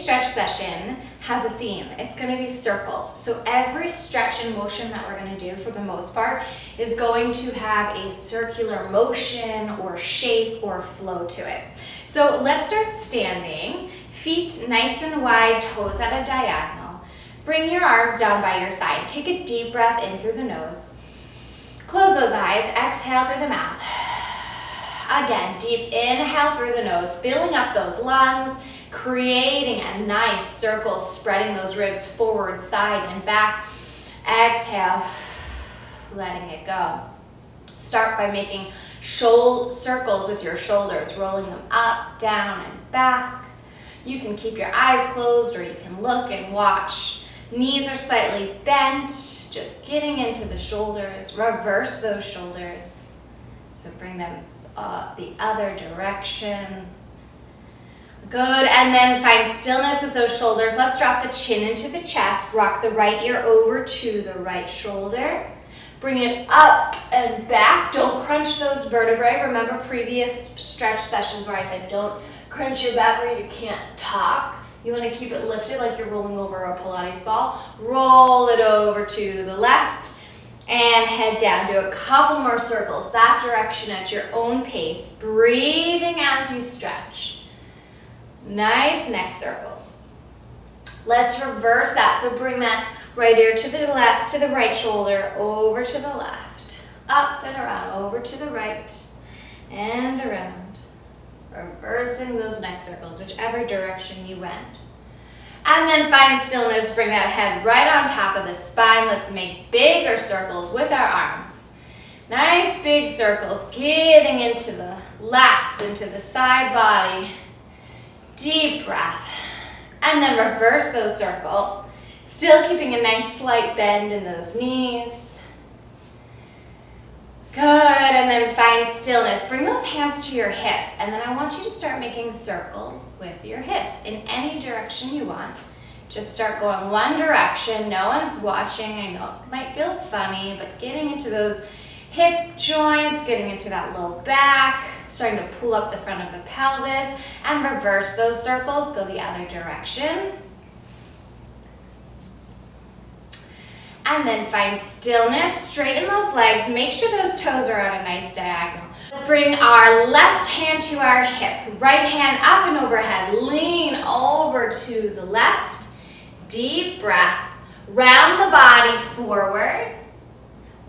stretch session has a theme. It's going to be circles. So every stretch and motion that we're going to do for the most part is going to have a circular motion or shape or flow to it. So let's start standing, feet nice and wide, toes at a diagonal. Bring your arms down by your side. Take a deep breath in through the nose. Close those eyes, exhale through the mouth. Again, deep inhale through the nose, filling up those lungs, creating a nice circle, spreading those ribs forward, side, and back. Exhale, letting it go. Start by making circles with your shoulders, rolling them up, down, and back. You can keep your eyes closed or you can look and watch. Knees are slightly bent, just getting into the shoulders. Reverse those shoulders. So bring them the other direction. Good, and then find stillness with those shoulders. Let's drop the chin into the chest. Rock the right ear over to the right shoulder. Bring it up and back. Don't crunch those vertebrae. Remember previous stretch sessions where I said don't crunch your back or you can't talk. You want to keep it lifted like you're rolling over a Pilates ball. Roll it over to the left and head down. Do a couple more circles that direction at your own pace. Breathing as you stretch. Nice neck circles. Let's reverse that. So bring that right ear to the left, to the right shoulder, over to the left, up and around, over to the right and around. Reversing those neck circles, whichever direction you went. And then find stillness, bring that head right on top of the spine. Let's make bigger circles with our arms. Nice big circles, getting into the lats, into the side body. Deep breath. And then reverse those circles. Still keeping a nice slight bend in those knees. Good, and then find stillness. Bring those hands to your hips, and then I want you to start making circles with your hips in any direction you want. Just start going one direction. No one's watching. I know it might feel funny, but getting into those hip joints, getting into that low back, starting to pull up the front of the pelvis, and reverse those circles. Go the other direction. And then find stillness, straighten those legs, make sure those toes are on a nice diagonal. Let's bring our left hand to our hip, right hand up and overhead, lean over to the left, deep breath, round the body forward,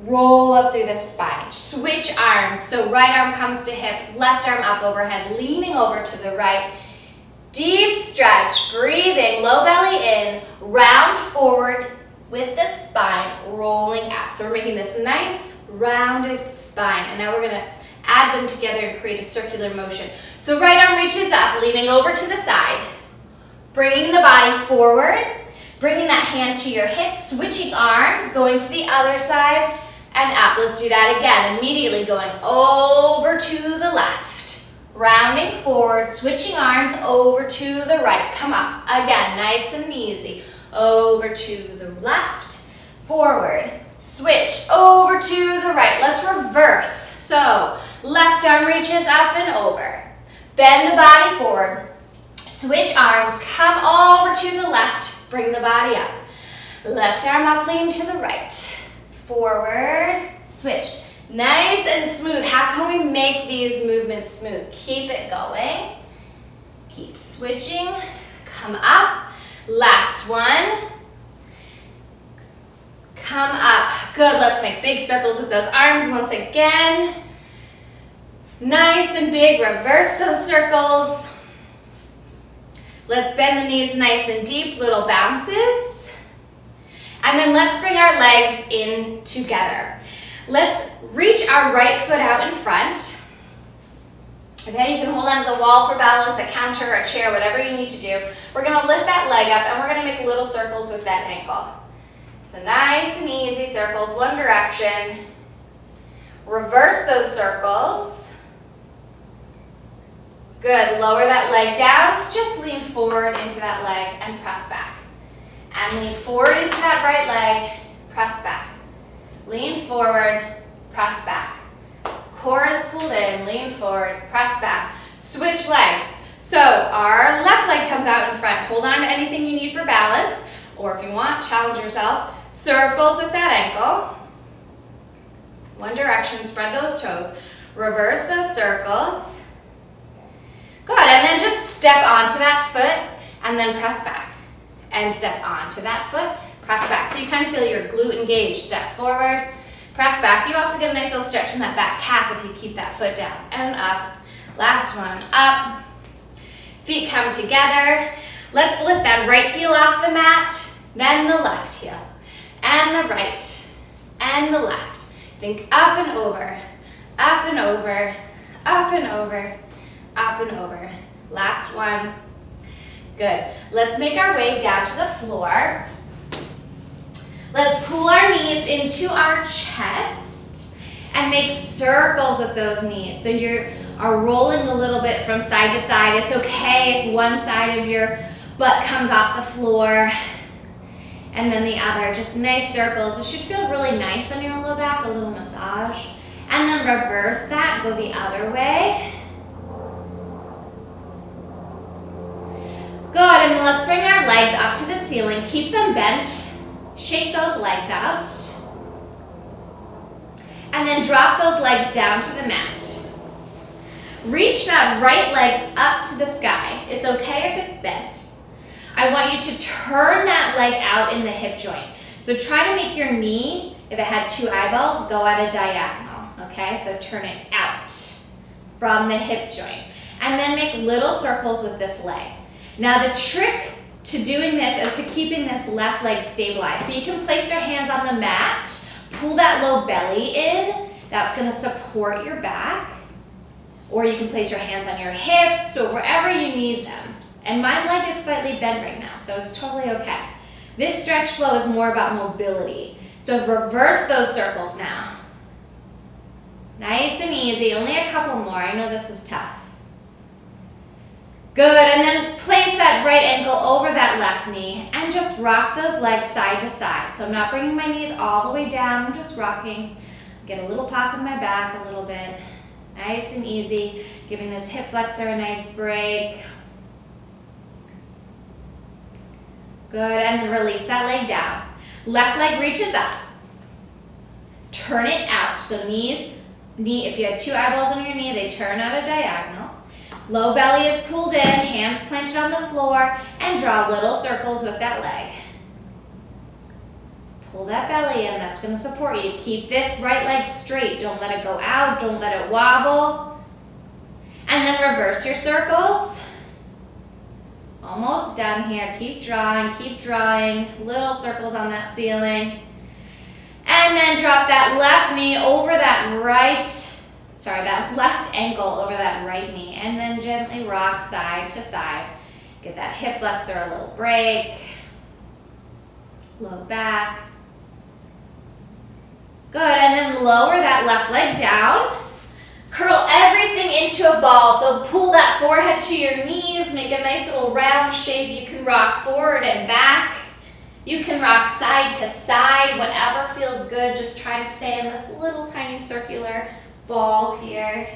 roll up through the spine, switch arms, so right arm comes to hip, left arm up overhead, leaning over to the right, deep stretch, breathing, low belly in, round forward, with the spine rolling up. So we're making this nice rounded spine. And now we're gonna add them together and create a circular motion. So right arm reaches up, leaning over to the side, bringing the body forward, bringing that hand to your hip, switching arms, going to the other side and up. Let's do that again. Immediately going over to the left, rounding forward, switching arms over to the right. Come up, again, nice and easy. Over to the left, forward, switch, over to the right. Let's reverse. So, left arm reaches up and over. Bend the body forward. Switch arms, come over to the left, bring the body up. Left arm up, lean to the right. Forward, switch. Nice and smooth. How can we make these movements smooth? Keep it going. Keep switching. Come up. Last one. Come up. Good. Let's make big circles with those arms once again. Nice and big. Reverse those circles. Let's bend the knees nice and deep. Little bounces. And then let's bring our legs in together. Let's reach our right foot out in front. Okay, you can hold onto the wall for balance, a counter, a chair, whatever you need to do. We're gonna lift that leg up and we're gonna make little circles with that ankle. So nice and easy circles, one direction. Reverse those circles. Good, lower that leg down. Just lean forward into that leg and press back. And lean forward into that right leg, press back. Lean forward, press back. Core is pulled in, lean forward, press back. Switch legs. So our left leg comes out in front. Hold on to anything you need for balance, or if you want, challenge yourself. Circles with that ankle. One direction, spread those toes. Reverse those circles. Good, and then just step onto that foot and then press back. And step onto that foot, press back. So you kind of feel your glute engaged. Step forward, press back. You also get a nice little stretch in that back calf if you keep that foot down. And up. Last one, up. Feet come together. Let's lift that right heel off the mat, then the left heel, and the right, and the left. Think up and over, up and over, up and over, up and over. Last one. Good. Let's make our way down to the floor. Let's pull our knees into our chest and make circles with those knees. So you are rolling a little bit from side to side. It's okay if one side of your butt comes off the floor and then the other. Just nice circles. It should feel really nice on your low back, a little massage. And then reverse that, go the other way. Good, and then let's bring our legs up to the ceiling. Keep them bent. Shake those legs out. And then drop those legs down to the mat. Reach that right leg up to the sky. It's okay if it's bent. I want you to turn that leg out in the hip joint. So try to make your knee, if it had two eyeballs, go at a diagonal, okay? So turn it out from the hip joint. And then make little circles with this leg. Now the trick to doing this is to keeping this left leg stabilized. So you can place your hands on the mat, pull that low belly in. That's gonna support your back. Or you can place your hands on your hips, so wherever you need them. And my leg is slightly bent right now, so it's totally okay. This stretch flow is more about mobility. So reverse those circles now. Nice and easy, only a couple more. I know this is tough. Good, and then place that right ankle over that left knee and just rock those legs side to side. So I'm not bringing my knees all the way down, I'm just rocking. Get a little pop in my back a little bit. Nice and easy, giving this hip flexor a nice break. Good, and then release that leg down. Left leg reaches up. Turn it out, so knee, if you had two eyeballs on your knee, they turn at a diagonal. Low belly is pulled in, hands planted on the floor, and draw little circles with that leg. Pull that belly in, that's gonna support you. Keep this right leg straight. Don't let it go out, don't let it wobble. And then reverse your circles. Almost done here. Keep drawing. Little circles on that ceiling. And then drop that left knee over that that left ankle over that right knee. And then gently rock side to side. Get that hip flexor a little break. Low back. Good, and then lower that left leg down. Curl everything into a ball. So pull that forehead to your knees, make a nice little round shape. You can rock forward and back. You can rock side to side, whatever feels good. Just try to stay in this little tiny circular ball here.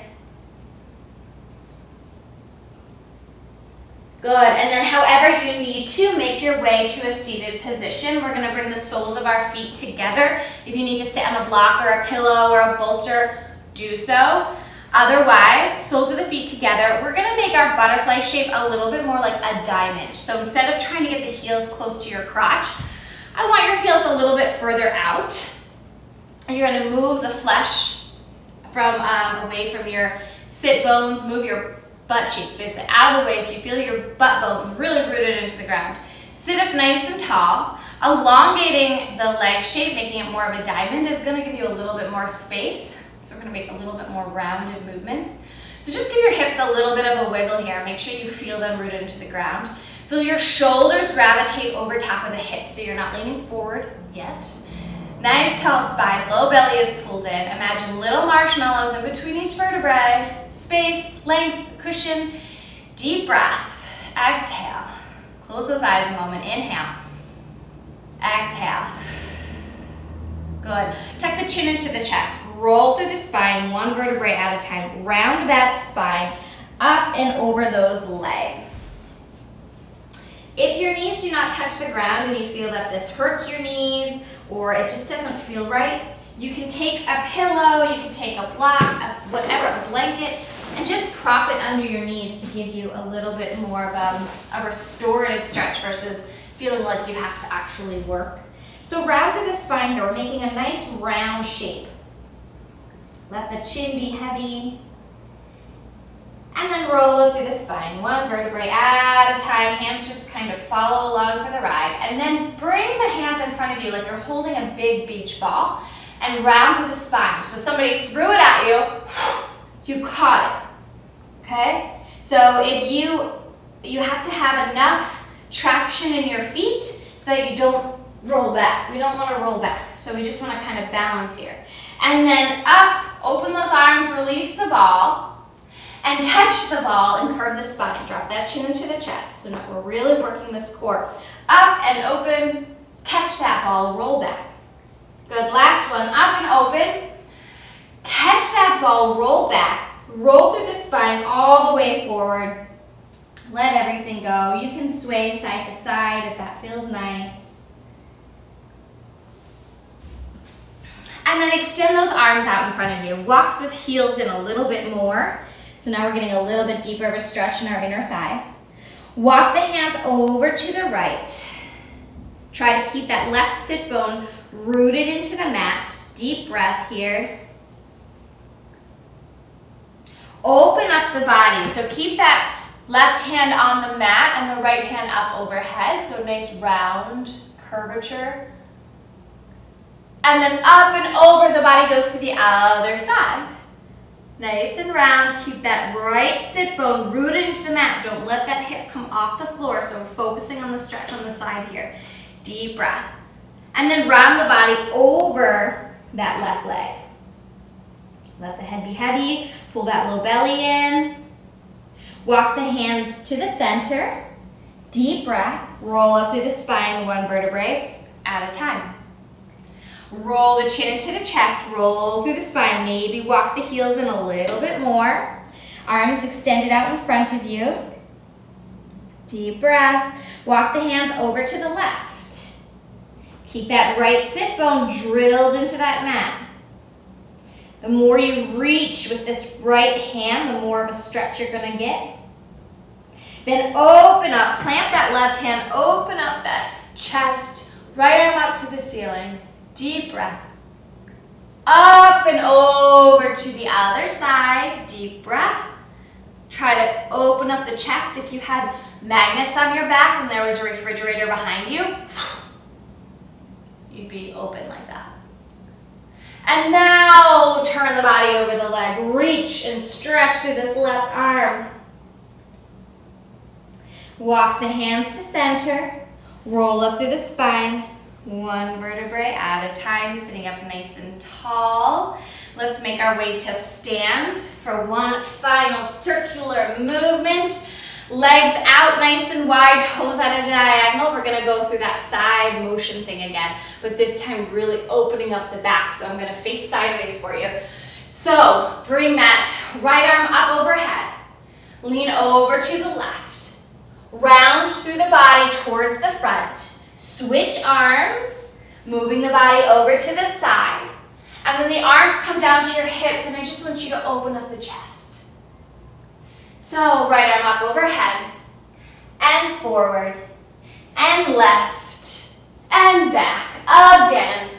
Good, and then however you need to, make your way to a seated position. We're gonna bring the soles of our feet together. If you need to sit on a block or a pillow or a bolster, do so. Otherwise, soles of the feet together. We're gonna make our butterfly shape a little bit more like a diamond. So instead of trying to get the heels close to your crotch, I want your heels a little bit further out. And you're gonna move the flesh from away from your sit bones, move your butt cheeks basically out of the way so you feel your butt bones really rooted into the ground. Sit up nice and tall. Elongating the leg shape, making it more of a diamond, is gonna give you a little bit more space. So we're gonna make a little bit more rounded movements. So just give your hips a little bit of a wiggle here. Make sure you feel them rooted into the ground. Feel your shoulders gravitate over top of the hips so you're not leaning forward yet. Nice tall spine, low belly is pulled in. Imagine little marshmallows in between each vertebrae. Space, length, cushion. Deep breath. Exhale. Close those eyes a moment. Inhale. Exhale. Good. Tuck the chin into the chest. Roll through the spine, one vertebrae at a time. Round that spine. up and over those legs. If your knees do not touch the ground and you feel that this hurts your knees or it just doesn't feel right, you can take a pillow, you can take a block, a blanket, and just prop it under your knees to give you a little bit more of a restorative stretch versus feeling like you have to actually work. So round through the spine here, we're making a nice round shape. Let the chin be heavy. And then roll it through the spine, one vertebrae at a time. Hands just kind of follow along for the ride. And then bring the hands in front of you like you're holding a big beach ball and round through the spine. So somebody threw it at you, you caught it, okay? So if you have to have enough traction in your feet so that you don't roll back. We don't want to roll back, so we just want to kind of balance here. And then up, open those arms, release the ball. And catch the ball and curve the spine. Drop that chin into the chest. So now we're really working this core. Up and open, catch that ball, roll back. Good, last one, up and open. Catch that ball, roll back. Roll through the spine all the way forward. Let everything go. You can sway side to side if that feels nice. And then extend those arms out in front of you. Walk the heels in a little bit more. So now we're getting a little bit deeper of a stretch in our inner thighs. Walk the hands over to the right. Try to keep that left sit bone rooted into the mat. Deep breath here. Open up the body. So keep that left hand on the mat and the right hand up overhead. So nice round curvature. And then up and over the body goes to the other side. Nice and round, keep that right sit bone rooted into the mat. Don't let that hip come off the floor, so we're focusing on the stretch on the side here. Deep breath. And then round the body over that left leg. Let the head be heavy, pull that low belly in. Walk the hands to the center. Deep breath, roll up through the spine, one vertebrae at a time. Roll the chin into the chest, roll through the spine, maybe walk the heels in a little bit more. Arms extended out in front of you. Deep breath. Walk the hands over to the left. Keep that right sit bone drilled into that mat. The more you reach with this right hand, the more of a stretch you're going to get. Then open up, plant that left hand, open up that chest, right arm up to the ceiling. Deep breath. Up and over to the other side. Deep breath. Try to open up the chest. If you had magnets on your back and there was a refrigerator behind you, you'd be open like that. And now turn the body over the leg. Reach and stretch through this left arm. Walk the hands to center. Roll up through the spine. One vertebrae at a time, sitting up nice and tall. Let's make our way to stand for one final circular movement. Legs out nice and wide, toes at a diagonal. We're gonna go through that side motion thing again, but this time really opening up the back. So I'm gonna face sideways for you. So bring that right arm up overhead. Lean over to the left. Round through the body towards the front. Switch arms, moving the body over to the side. And when the arms come down to your hips, and I just want you to open up the chest. So right arm up overhead, and forward, and left, and back. Again,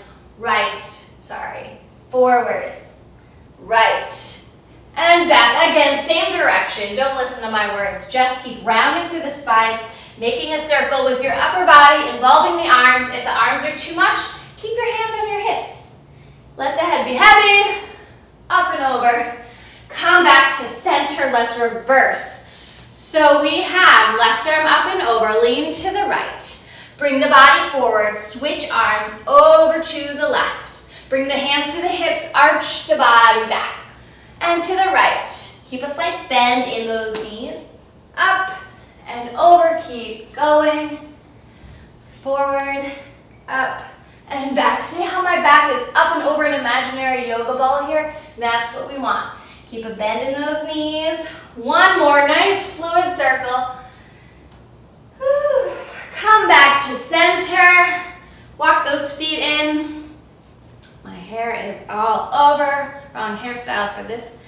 forward, right, and back. Again, same direction. Don't listen to my words. Just keep rounding through the spine, making a circle with your upper body, involving the arms. If the arms are too much, keep your hands on your hips. Let the head be heavy, up and over. Come back to center, let's reverse. So we have left arm up and over, lean to the right. Bring the body forward, switch arms over to the left. Bring the hands to the hips, arch the body back. And to the right. Keep a slight bend in those knees. Up and over, keep going. Forward, up, and back. See how my back is up and over an imaginary yoga ball here? That's what we want. Keep a bend in those knees. One more nice fluid circle. Whew. Come back to center. Walk those feet in. My hair is all over. Wrong hairstyle for this.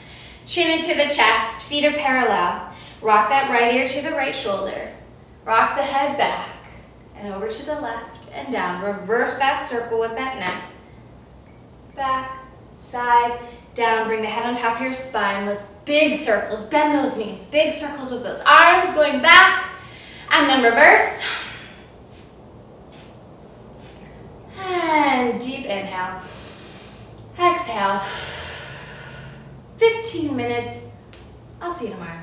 Chin into the chest. Feet are parallel. Rock that right ear to the right shoulder. Rock the head back and over to the left and down. Reverse that circle with that neck. Back, side, down. Bring the head on top of your spine. Let's big circles. Bend those knees. Big circles with those arms going back. And then reverse. And deep inhale. Exhale. 15 minutes. I'll see you tomorrow.